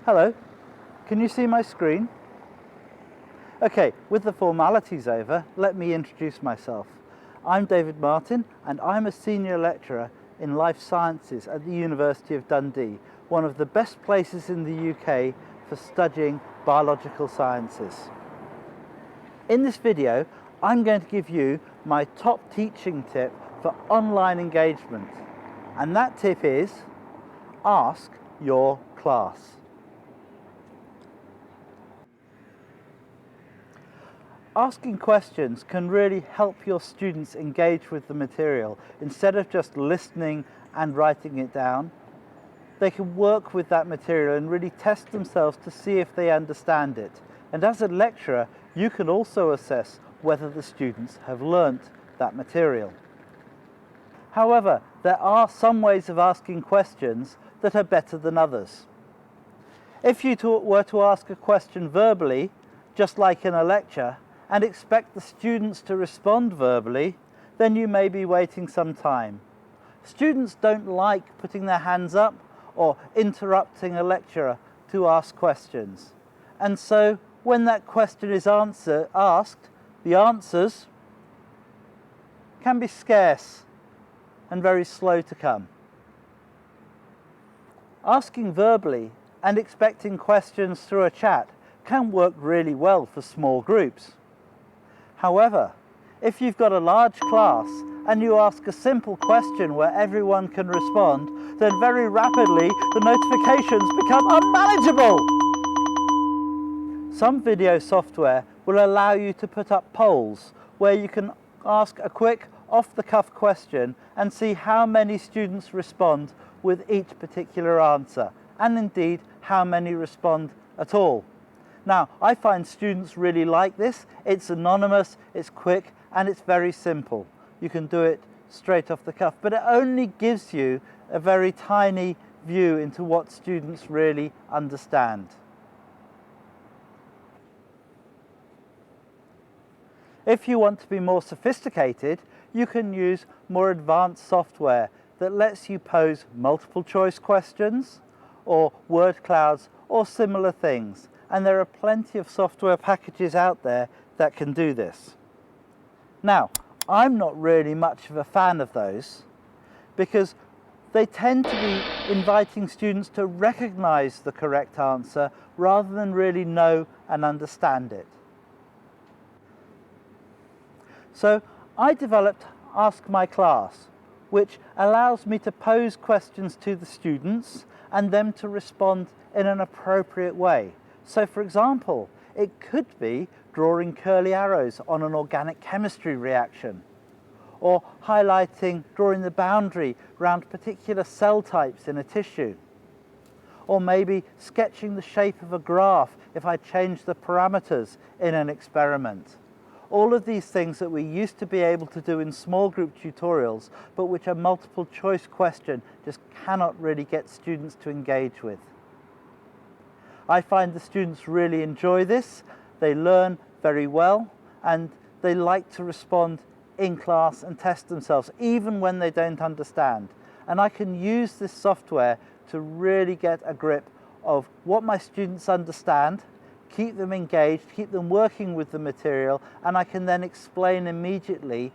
Hello, can you see my screen? Okay, with the formalities over, let me introduce myself. I'm David Martin and I'm a senior lecturer in life sciences at the University of Dundee, one of the best places in the UK for studying biological sciences. In this video, I'm going to give you my top teaching tip for online engagement. And that tip is, ask your class. Asking questions can really help your students engage with the material. Instead of just listening and writing it down, they can work with that material and really test themselves to see if they understand it. And as a lecturer, you can also assess whether the students have learnt that material. However, there are some ways of asking questions that are better than others. If you were to ask a question verbally, just like in a lecture, and expect the students to respond verbally, then you may be waiting some time. Students don't like putting their hands up or interrupting a lecturer to ask questions. And so when that question is asked, the answers can be scarce and very slow to come. Asking verbally and expecting questions through a chat can work really well for small groups. However, if you've got a large class and you ask a simple question where everyone can respond, then very rapidly the notifications become unmanageable. Some video software will allow you to put up polls where you can ask a quick off-the-cuff question and see how many students respond with each particular answer, and indeed how many respond at all. Now, I find students really like this. It's anonymous, it's quick, and it's very simple. You can do it straight off the cuff, but it only gives you a very tiny view into what students really understand. If you want to be more sophisticated, you can use more advanced software that lets you pose multiple choice questions or word clouds or similar things. And there are plenty of software packages out there that can do this. Now, I'm not really much of a fan of those because they tend to be inviting students to recognize the correct answer rather than really know and understand it. So I developed Ask My Class, which allows me to pose questions to the students and them to respond in an appropriate way. So for example, it could be drawing curly arrows on an organic chemistry reaction, or drawing the boundary around particular cell types in a tissue, or maybe sketching the shape of a graph if I change the parameters in an experiment. All of these things that we used to be able to do in small group tutorials, but which a multiple choice question just cannot really get students to engage with. I find the students really enjoy this, they learn very well, and they like to respond in class and test themselves, even when they don't understand. And I can use this software to really get a grip of what my students understand, keep them engaged, keep them working with the material, and I can then explain immediately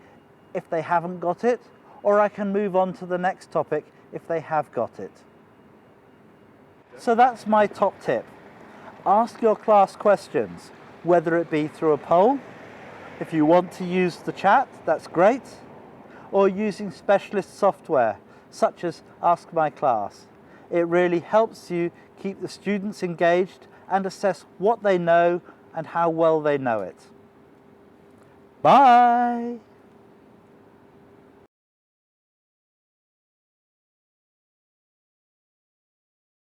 if they haven't got it, or I can move on to the next topic if they have got it. So that's my top tip. Ask your class questions, whether it be through a poll. If you want to use the chat, that's great, or using specialist software such as Ask My Class. It really helps you keep the students engaged and assess what they know and how well they know it. Bye!